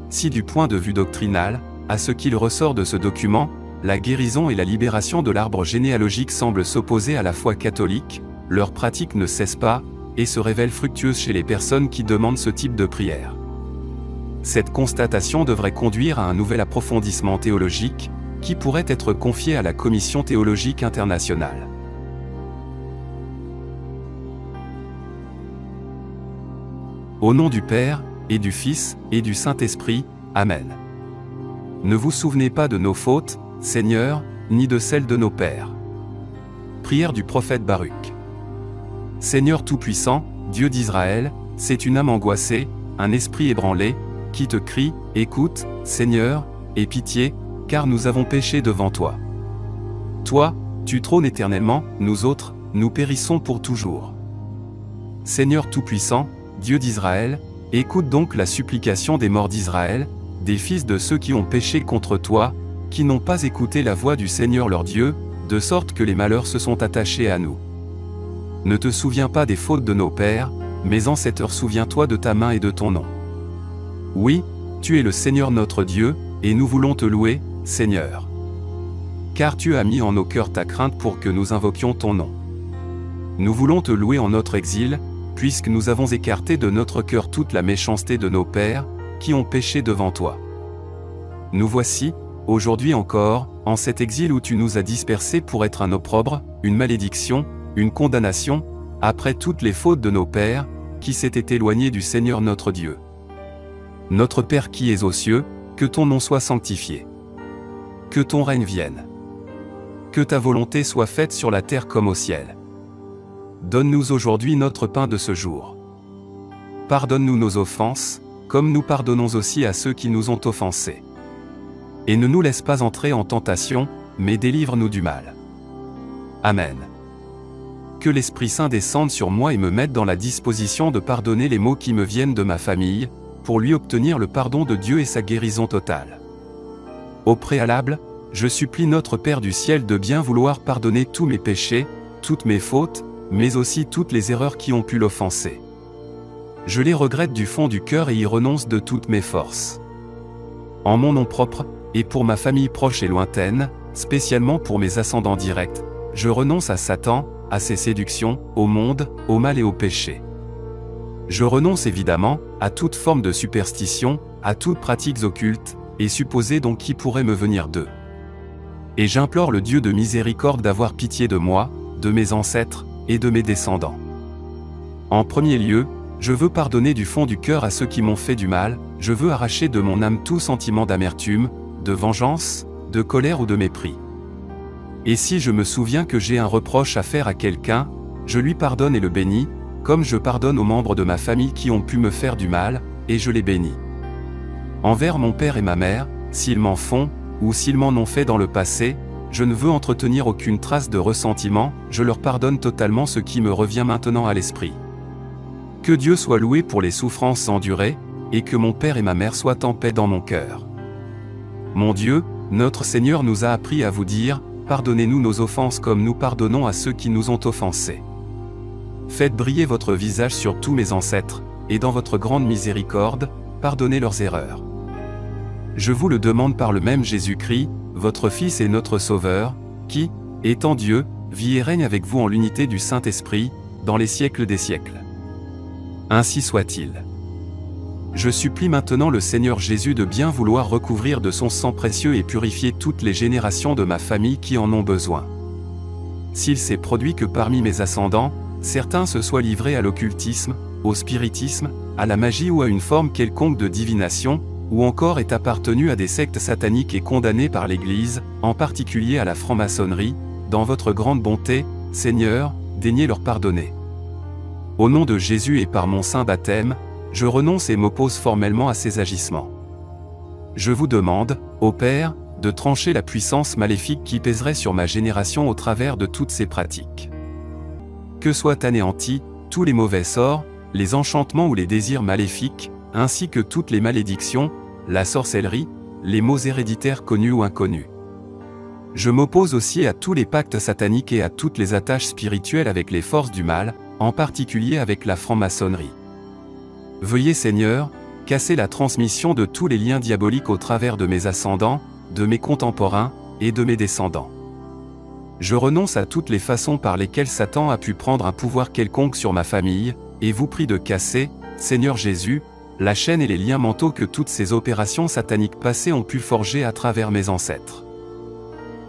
Si du point de vue doctrinal, à ce qu'il ressort de ce document, la guérison et la libération de l'arbre généalogique semblent s'opposer à la foi catholique, leur pratique ne cesse pas, et se révèle fructueuse chez les personnes qui demandent ce type de prière. Cette constatation devrait conduire à un nouvel approfondissement théologique, qui pourrait être confié à la Commission théologique internationale. Au nom du Père, et du Fils, et du Saint-Esprit, Amen. Ne vous souvenez pas de nos fautes, Seigneur, ni de celles de nos pères. Prière du prophète Baruch. Seigneur Tout-Puissant, Dieu d'Israël, c'est une âme angoissée, un esprit ébranlé, qui te crie, écoute, Seigneur, aie pitié, car nous avons péché devant toi. Toi, tu trônes éternellement, nous autres, nous périssons pour toujours. Seigneur Tout-Puissant, Dieu d'Israël, écoute donc la supplication des morts d'Israël, des fils de ceux qui ont péché contre toi, qui n'ont pas écouté la voix du Seigneur leur Dieu, de sorte que les malheurs se sont attachés à nous. Ne te souviens pas des fautes de nos pères, mais en cette heure souviens-toi de ta main et de ton nom. Oui, tu es le Seigneur notre Dieu, et nous voulons te louer, Seigneur. Car tu as mis en nos cœurs ta crainte pour que nous invoquions ton nom. Nous voulons te louer en notre exil, puisque nous avons écarté de notre cœur toute la méchanceté de nos pères, qui ont péché devant toi. Nous voici, aujourd'hui encore, en cet exil où tu nous as dispersés pour être un opprobre, une malédiction, une condamnation, après toutes les fautes de nos pères, qui s'étaient éloignés du Seigneur notre Dieu. Notre Père qui es aux cieux, que ton nom soit sanctifié. Que ton règne vienne. Que ta volonté soit faite sur la terre comme au ciel. Donne-nous aujourd'hui notre pain de ce jour. Pardonne-nous nos offenses, comme nous pardonnons aussi à ceux qui nous ont offensés. Et ne nous laisse pas entrer en tentation, mais délivre-nous du mal. Amen. Que l'Esprit Saint descende sur moi et me mette dans la disposition de pardonner les maux qui me viennent de ma famille, pour lui obtenir le pardon de Dieu et sa guérison totale. Au préalable, je supplie notre Père du ciel de bien vouloir pardonner tous mes péchés, toutes mes fautes, mais aussi toutes les erreurs qui ont pu l'offenser. Je les regrette du fond du cœur et y renonce de toutes mes forces. En mon nom propre, et pour ma famille proche et lointaine, spécialement pour mes ascendants directs, je renonce à Satan, à ses séductions, au monde, au mal et au péché. Je renonce évidemment à toute forme de superstition, à toutes pratiques occultes, et supposées donc qui pourraient me venir d'eux. Et j'implore le Dieu de miséricorde d'avoir pitié de moi, de mes ancêtres, et de mes descendants. En premier lieu, je veux pardonner du fond du cœur à ceux qui m'ont fait du mal, je veux arracher de mon âme tout sentiment d'amertume, de vengeance, de colère ou de mépris. Et si je me souviens que j'ai un reproche à faire à quelqu'un, je lui pardonne et le bénis, comme je pardonne aux membres de ma famille qui ont pu me faire du mal, et je les bénis. Envers mon père et ma mère, s'ils m'en font, ou s'ils m'en ont fait dans le passé, je ne veux entretenir aucune trace de ressentiment, je leur pardonne totalement ce qui me revient maintenant à l'esprit. Que Dieu soit loué pour les souffrances endurées, et que mon père et ma mère soient en paix dans mon cœur. Mon Dieu, notre Seigneur nous a appris à vous dire, pardonnez-nous nos offenses comme nous pardonnons à ceux qui nous ont offensés. Faites briller votre visage sur tous mes ancêtres, et dans votre grande miséricorde, pardonnez leurs erreurs. Je vous le demande par le même Jésus-Christ, votre Fils et notre Sauveur, qui, étant Dieu, vit et règne avec vous en l'unité du Saint-Esprit, dans les siècles des siècles. Ainsi soit-il. Je supplie maintenant le Seigneur Jésus de bien vouloir recouvrir de son sang précieux et purifier toutes les générations de ma famille qui en ont besoin. S'il s'est produit que parmi mes ascendants, certains se soient livrés à l'occultisme, au spiritisme, à la magie ou à une forme quelconque de divination, ou encore aient appartenu à des sectes sataniques et condamnés par l'Église, en particulier à la franc-maçonnerie, dans votre grande bonté, Seigneur, daignez leur pardonner. Au nom de Jésus et par mon saint baptême, je renonce et m'oppose formellement à ces agissements. Je vous demande, ô Père, de trancher la puissance maléfique qui pèserait sur ma génération au travers de toutes ces pratiques. Que soient anéantis tous les mauvais sorts, les enchantements ou les désirs maléfiques, ainsi que toutes les malédictions, la sorcellerie, les maux héréditaires connus ou inconnus. Je m'oppose aussi à tous les pactes sataniques et à toutes les attaches spirituelles avec les forces du mal, en particulier avec la franc-maçonnerie. Veuillez Seigneur, casser la transmission de tous les liens diaboliques au travers de mes ascendants, de mes contemporains, et de mes descendants. Je renonce à toutes les façons par lesquelles Satan a pu prendre un pouvoir quelconque sur ma famille, et vous prie de casser, Seigneur Jésus, la chaîne et les liens mentaux que toutes ces opérations sataniques passées ont pu forger à travers mes ancêtres.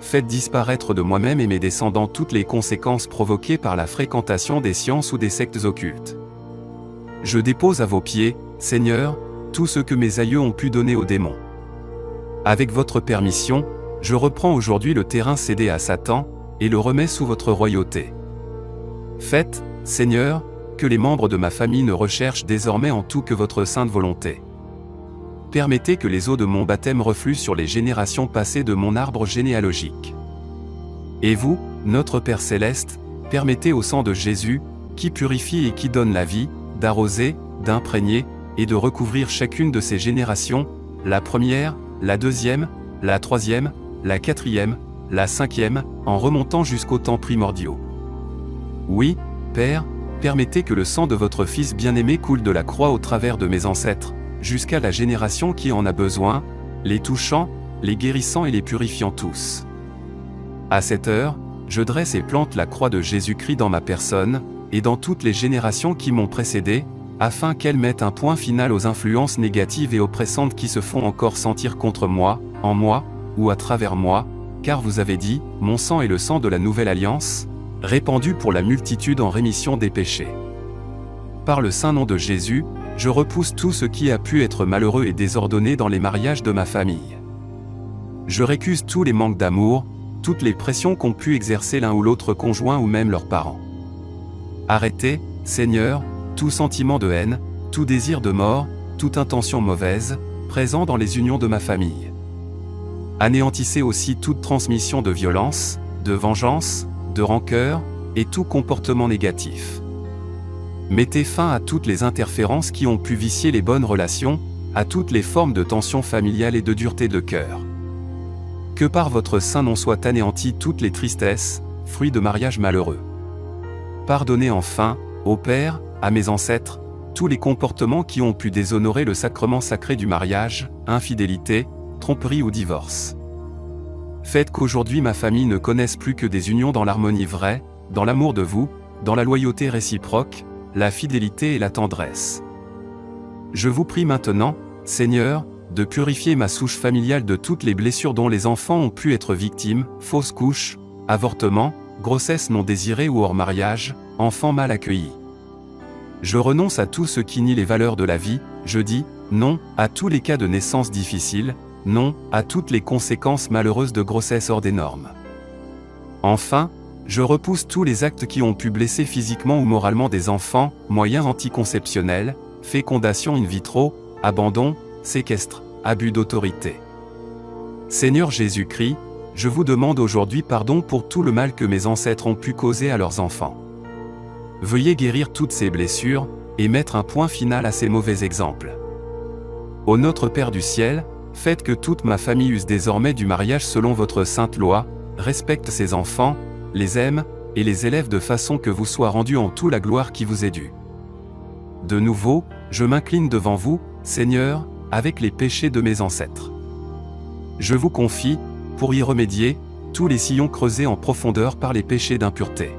Faites disparaître de moi-même et mes descendants toutes les conséquences provoquées par la fréquentation des sciences ou des sectes occultes. Je dépose à vos pieds, Seigneur, tout ce que mes aïeux ont pu donner aux démons. Avec votre permission, je reprends aujourd'hui le terrain cédé à Satan, et le remets sous votre royauté. Faites, Seigneur, que les membres de ma famille ne recherchent désormais en tout que votre sainte volonté. Permettez que les eaux de mon baptême refluent sur les générations passées de mon arbre généalogique. Et vous, notre Père Céleste, permettez au sang de Jésus, qui purifie et qui donne la vie, d'arroser, d'imprégner, et de recouvrir chacune de ces générations, la première, la deuxième, la troisième, la quatrième, la cinquième, en remontant jusqu'aux temps primordiaux. Oui, Père, permettez que le sang de votre Fils bien-aimé coule de la croix au travers de mes ancêtres, jusqu'à la génération qui en a besoin, les touchant, les guérissant et les purifiant tous. À cette heure, je dresse et plante la croix de Jésus-Christ dans ma personne, et dans toutes les générations qui m'ont précédé, afin qu'elles mettent un point final aux influences négatives et oppressantes qui se font encore sentir contre moi, en moi, ou à travers moi, car vous avez dit, mon sang est le sang de la nouvelle alliance, répandu pour la multitude en rémission des péchés. Par le saint nom de Jésus, je repousse tout ce qui a pu être malheureux et désordonné dans les mariages de ma famille. Je récuse tous les manques d'amour, toutes les pressions qu'ont pu exercer l'un ou l'autre conjoint ou même leurs parents. Arrêtez, Seigneur, tout sentiment de haine, tout désir de mort, toute intention mauvaise, présent dans les unions de ma famille. Anéantissez aussi toute transmission de violence, de vengeance, de rancœur, et tout comportement négatif. Mettez fin à toutes les interférences qui ont pu vicier les bonnes relations, à toutes les formes de tension familiale et de dureté de cœur. Que par votre saint nom soient anéanties toutes les tristesses, fruits de mariages malheureux. Pardonnez enfin, ô Père, à mes ancêtres, tous les comportements qui ont pu déshonorer le sacrement sacré du mariage, infidélité, tromperie ou divorce. Faites qu'aujourd'hui ma famille ne connaisse plus que des unions dans l'harmonie vraie, dans l'amour de vous, dans la loyauté réciproque, la fidélité et la tendresse. Je vous prie maintenant, Seigneur, de purifier ma souche familiale de toutes les blessures dont les enfants ont pu être victimes, fausses couches, avortements, grossesse non désirée ou hors mariage, enfants mal accueillis. Je renonce à tout ce qui nie les valeurs de la vie, je dis non à tous les cas de naissance difficiles, non à toutes les conséquences malheureuses de grossesse hors des normes. Enfin, je repousse tous les actes qui ont pu blesser physiquement ou moralement des enfants, moyens anticonceptionnels, fécondation in vitro, abandon, séquestre, abus d'autorité. Seigneur Jésus-Christ, je vous demande aujourd'hui pardon pour tout le mal que mes ancêtres ont pu causer à leurs enfants. Veuillez guérir toutes ces blessures, et mettre un point final à ces mauvais exemples. Ô notre Père du ciel, faites que toute ma famille use désormais du mariage selon votre sainte loi, respecte ses enfants, les aime, et les élève de façon que vous soit rendue en tout la gloire qui vous est due. De nouveau, je m'incline devant vous, Seigneur, avec les péchés de mes ancêtres. Je vous confie, pour y remédier, tous les sillons creusés en profondeur par les péchés d'impureté.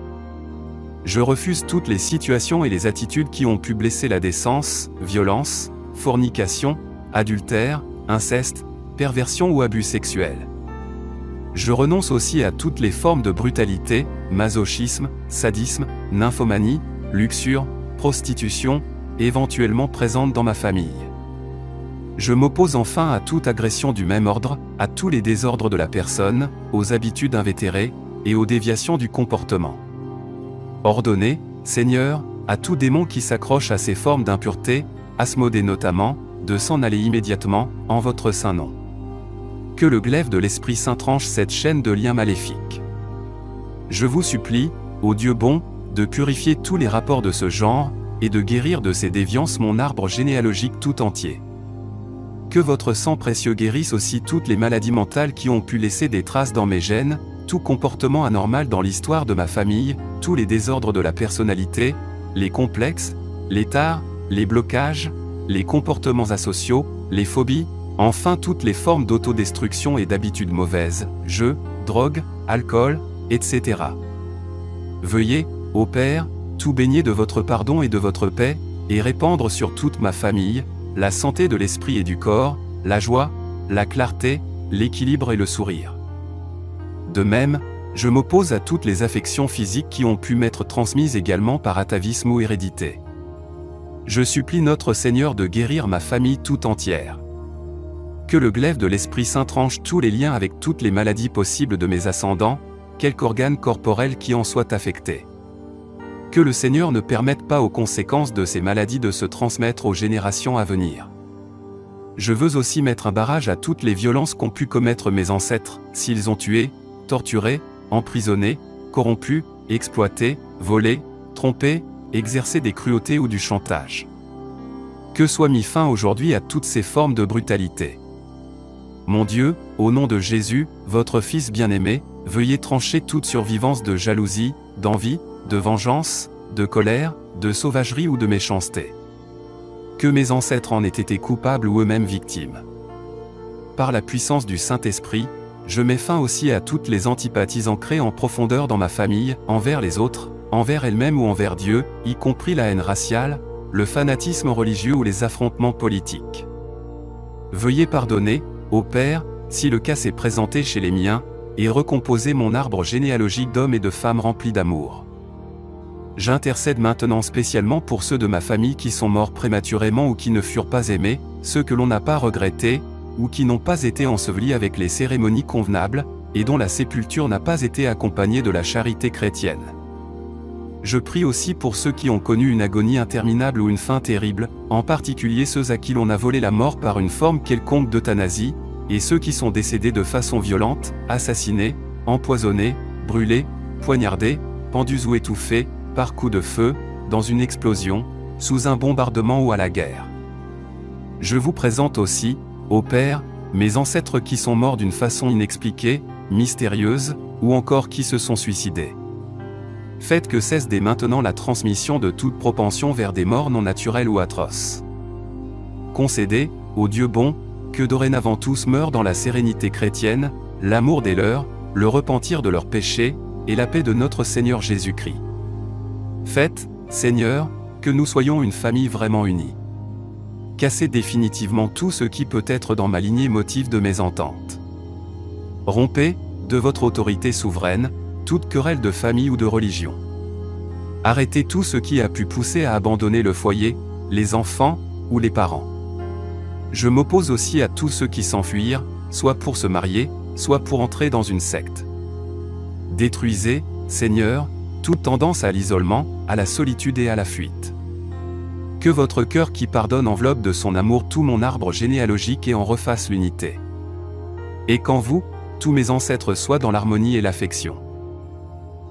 Je refuse toutes les situations et les attitudes qui ont pu blesser la décence, violence, fornication, adultère, inceste, perversion ou abus sexuel. Je renonce aussi à toutes les formes de brutalité, masochisme, sadisme, nymphomanie, luxure, prostitution, éventuellement présentes dans ma famille. Je m'oppose enfin à toute agression du même ordre, à tous les désordres de la personne, aux habitudes invétérées, et aux déviations du comportement. Ordonnez, Seigneur, à tout démon qui s'accroche à ces formes d'impureté, Asmodée notamment, de s'en aller immédiatement, en votre saint nom. Que le glaive de l'Esprit Saint tranche cette chaîne de liens maléfiques. Je vous supplie, ô Dieu bon, de purifier tous les rapports de ce genre, et de guérir de ces déviances mon arbre généalogique tout entier. Que votre sang précieux guérisse aussi toutes les maladies mentales qui ont pu laisser des traces dans mes gènes, tout comportement anormal dans l'histoire de ma famille, tous les désordres de la personnalité, les complexes, les tares, les blocages, les comportements asociaux, les phobies, enfin toutes les formes d'autodestruction et d'habitudes mauvaises, jeux, drogue, alcool, etc. Veuillez, ô Père, tout baigner de votre pardon et de votre paix, et répandre sur toute ma famille, la santé de l'esprit et du corps, la joie, la clarté, l'équilibre et le sourire. De même, je m'oppose à toutes les affections physiques qui ont pu m'être transmises également par atavisme ou hérédité. Je supplie notre Seigneur de guérir ma famille tout entière. Que le glaive de l'Esprit Saint tranche tous les liens avec toutes les maladies possibles de mes ascendants, quelque organe corporel qui en soit affecté. Que le Seigneur ne permette pas aux conséquences de ces maladies de se transmettre aux générations à venir. Je veux aussi mettre un barrage à toutes les violences qu'ont pu commettre mes ancêtres, s'ils ont tué, torturé, emprisonné, corrompu, exploité, volé, trompé, exercé des cruautés ou du chantage. Que soit mis fin aujourd'hui à toutes ces formes de brutalité. Mon Dieu, au nom de Jésus, votre Fils bien-aimé, veuillez trancher toute survivance de jalousie, d'envie, de vengeance, de colère, de sauvagerie ou de méchanceté. Que mes ancêtres en aient été coupables ou eux-mêmes victimes. Par la puissance du Saint-Esprit, je mets fin aussi à toutes les antipathies ancrées en profondeur dans ma famille, envers les autres, envers elle-même ou envers Dieu, y compris la haine raciale, le fanatisme religieux ou les affrontements politiques. Veuillez pardonner, ô Père, si le cas s'est présenté chez les miens, et recomposer mon arbre généalogique d'hommes et de femmes remplis d'amour. J'intercède maintenant spécialement pour ceux de ma famille qui sont morts prématurément ou qui ne furent pas aimés, ceux que l'on n'a pas regrettés, ou qui n'ont pas été ensevelis avec les cérémonies convenables, et dont la sépulture n'a pas été accompagnée de la charité chrétienne. Je prie aussi pour ceux qui ont connu une agonie interminable ou une fin terrible, en particulier ceux à qui l'on a volé la mort par une forme quelconque d'euthanasie, et ceux qui sont décédés de façon violente, assassinés, empoisonnés, brûlés, poignardés, pendus ou étouffés, par coup de feu, dans une explosion, sous un bombardement ou à la guerre. Je vous présente aussi, ô Père, mes ancêtres qui sont morts d'une façon inexpliquée, mystérieuse, ou encore qui se sont suicidés. Faites que cesse dès maintenant la transmission de toute propension vers des morts non naturelles ou atroces. Concédez, ô Dieu bon, que dorénavant tous meurent dans la sérénité chrétienne, l'amour des leurs, le repentir de leurs péchés, et la paix de notre Seigneur Jésus-Christ. Faites, Seigneur, que nous soyons une famille vraiment unie. Cassez définitivement tout ce qui peut être dans ma lignée motif de mésentente. Rompez, de votre autorité souveraine, toute querelle de famille ou de religion. Arrêtez tout ce qui a pu pousser à abandonner le foyer, les enfants, ou les parents. Je m'oppose aussi à tous ceux qui s'enfuirent, soit pour se marier, soit pour entrer dans une secte. Détruisez, Seigneur, toute tendance à l'isolement, à la solitude et à la fuite. Que votre cœur qui pardonne enveloppe de son amour tout mon arbre généalogique et en refasse l'unité. Et qu'en vous, tous mes ancêtres soient dans l'harmonie et l'affection.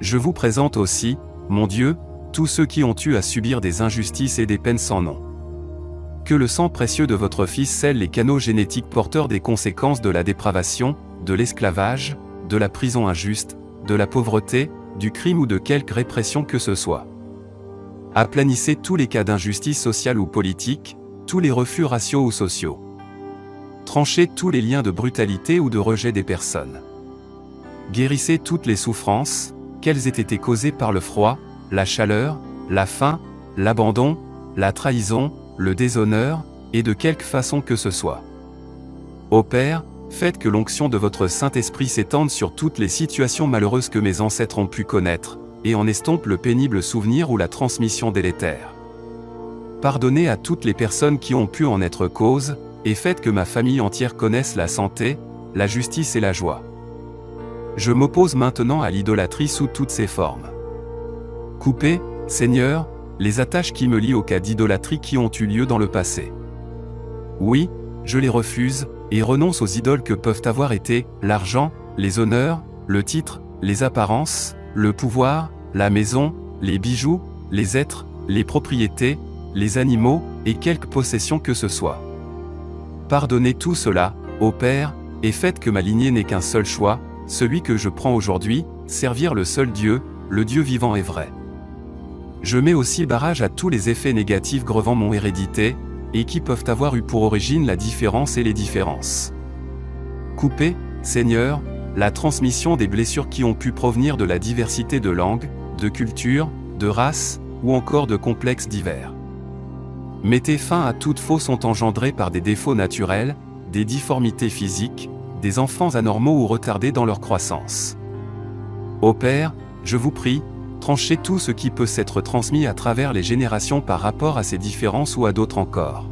Je vous présente aussi, mon Dieu, tous ceux qui ont eu à subir des injustices et des peines sans nom. Que le sang précieux de votre Fils scelle les canaux génétiques porteurs des conséquences de la dépravation, de l'esclavage, de la prison injuste, de la pauvreté, du crime ou de quelque répression que ce soit. Aplanissez tous les cas d'injustice sociale ou politique, tous les refus raciaux ou sociaux. Tranchez tous les liens de brutalité ou de rejet des personnes. Guérissez toutes les souffrances, qu'elles aient été causées par le froid, la chaleur, la faim, l'abandon, la trahison, le déshonneur, et de quelque façon que ce soit. Ô Père, faites que l'onction de votre Saint-Esprit s'étende sur toutes les situations malheureuses que mes ancêtres ont pu connaître, et en estompe le pénible souvenir ou la transmission délétère. Pardonnez à toutes les personnes qui ont pu en être cause, et faites que ma famille entière connaisse la santé, la justice et la joie. Je m'oppose maintenant à l'idolâtrie sous toutes ses formes. Coupez, Seigneur, les attaches qui me lient aux cas d'idolâtrie qui ont eu lieu dans le passé. Oui, je les refuse, et renonce aux idoles que peuvent avoir été l'argent, les honneurs, le titre, les apparences, le pouvoir, la maison, les bijoux, les êtres, les propriétés, les animaux, et quelque possession que ce soit. Pardonnez tout cela, ô Père, et faites que ma lignée n'ait qu'un seul choix, celui que je prends aujourd'hui, servir le seul Dieu, le Dieu vivant et vrai. Je mets aussi barrage à tous les effets négatifs grevant mon hérédité, et qui peuvent avoir eu pour origine la différence et les différences. Coupez, Seigneur, la transmission des blessures qui ont pu provenir de la diversité de langues, de cultures, de races, ou encore de complexes divers. Mettez fin à toute fausse ont engendrée par des défauts naturels, des difformités physiques, des enfants anormaux ou retardés dans leur croissance. Ô Père, je vous prie, tranchez tout ce qui peut s'être transmis à travers les générations par rapport à ces différences ou à d'autres encore.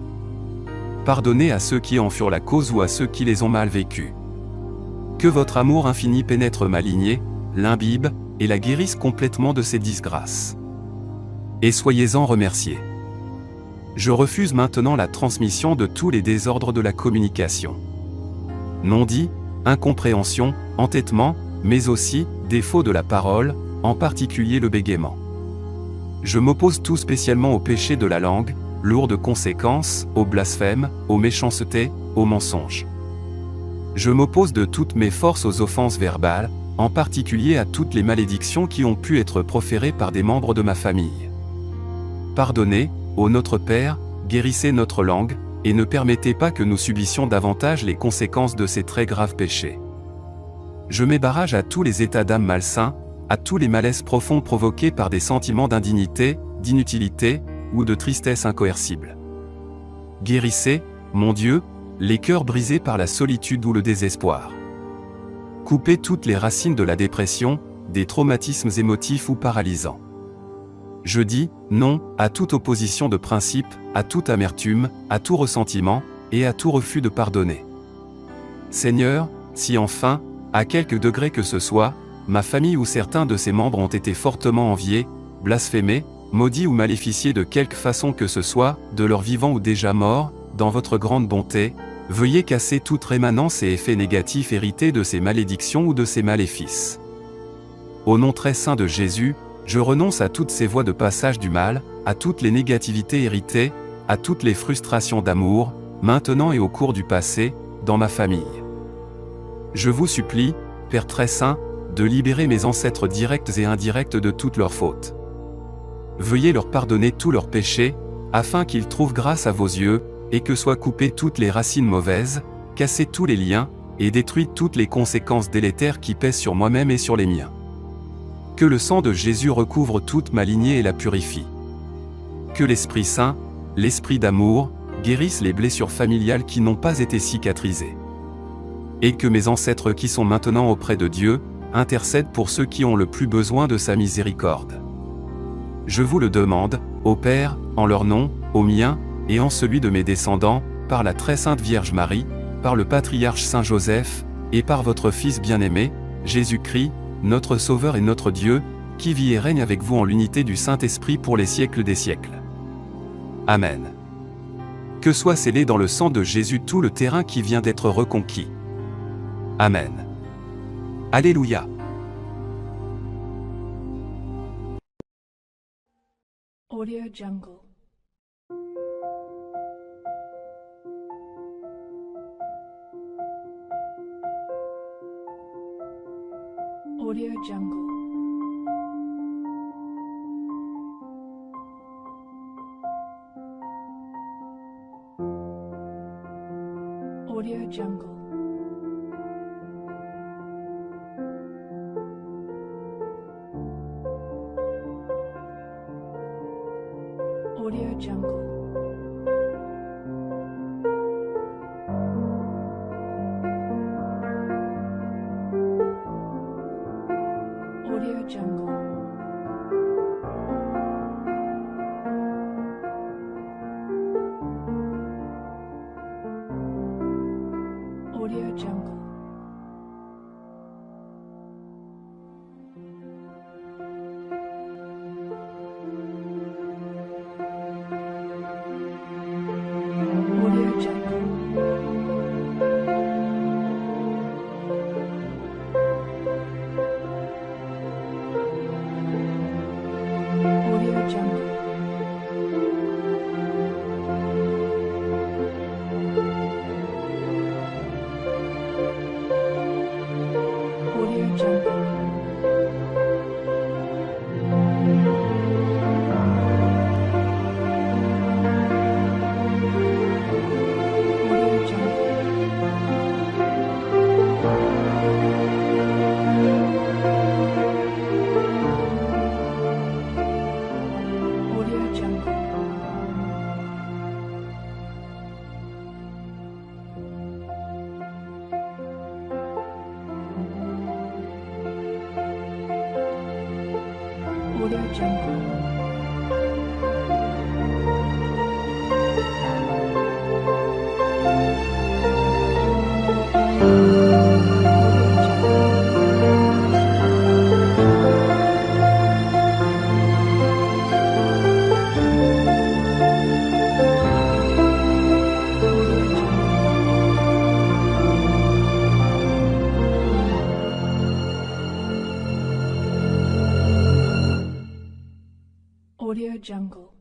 Pardonnez à ceux qui en furent la cause ou à ceux qui les ont mal vécues. Que votre amour infini pénètre ma lignée, l'imbibent et la guérissent complètement de ses disgrâces. Et soyez-en remerciés. Je refuse maintenant la transmission de tous les désordres de la communication. Non-dit, incompréhension, entêtement, mais aussi défaut de la parole, en particulier le bégaiement. Je m'oppose tout spécialement au péché de la langue, lourd de conséquences, au blasphème, aux méchancetés, aux mensonges. Je m'oppose de toutes mes forces aux offenses verbales, en particulier à toutes les malédictions qui ont pu être proférées par des membres de ma famille. Pardonnez, ô notre Père, guérissez notre langue, et ne permettez pas que nous subissions davantage les conséquences de ces très graves péchés. Je mets barrage à tous les états d'âme malsains, à tous les malaises profonds provoqués par des sentiments d'indignité, d'inutilité, ou de tristesse incoercible. Guérissez, mon Dieu, les cœurs brisés par la solitude ou le désespoir. Coupez toutes les racines de la dépression, des traumatismes émotifs ou paralysants. Je dis non à toute opposition de principe, à toute amertume, à tout ressentiment, et à tout refus de pardonner. Seigneur, si enfin, à quelque degré que ce soit, ma famille ou certains de ses membres ont été fortement enviés, blasphémés, maudits ou maléficiés de quelque façon que ce soit, de leur vivant ou déjà mort, dans votre grande bonté, veuillez casser toute rémanence et effet négatif hérité de ces malédictions ou de ces maléfices. Au nom très saint de Jésus, je renonce à toutes ces voies de passage du mal, à toutes les négativités héritées, à toutes les frustrations d'amour, maintenant et au cours du passé, dans ma famille. Je vous supplie, Père très saint, de libérer mes ancêtres directs et indirects de toutes leurs fautes. Veuillez leur pardonner tous leurs péchés, afin qu'ils trouvent grâce à vos yeux, et que soient coupées toutes les racines mauvaises, cassés tous les liens, et détruites toutes les conséquences délétères qui pèsent sur moi-même et sur les miens. Que le sang de Jésus recouvre toute ma lignée et la purifie. Que l'Esprit Saint, l'Esprit d'amour, guérisse les blessures familiales qui n'ont pas été cicatrisées. Et que mes ancêtres qui sont maintenant auprès de Dieu, intercèdent pour ceux qui ont le plus besoin de sa miséricorde. Je vous le demande, ô Père, en leur nom, au mien, et en celui de mes descendants, par la très sainte Vierge Marie, par le patriarche Saint Joseph, et par votre Fils bien-aimé, Jésus-Christ, notre Sauveur et notre Dieu, qui vit et règne avec vous en l'unité du Saint-Esprit pour les siècles des siècles. Amen. Que soit scellé dans le sang de Jésus tout le terrain qui vient d'être reconquis. Amen. Alléluia. Audio Jungle. Audio Jungle. Audio Jungle. Audio Jungle. Audio Jungle. Audio Jungle. Audio Jungle. Audio Jungle. Audio Jungle. Audio Jungle. Audio Jungle. Audio Jungle. Audio Jungle. Jungle.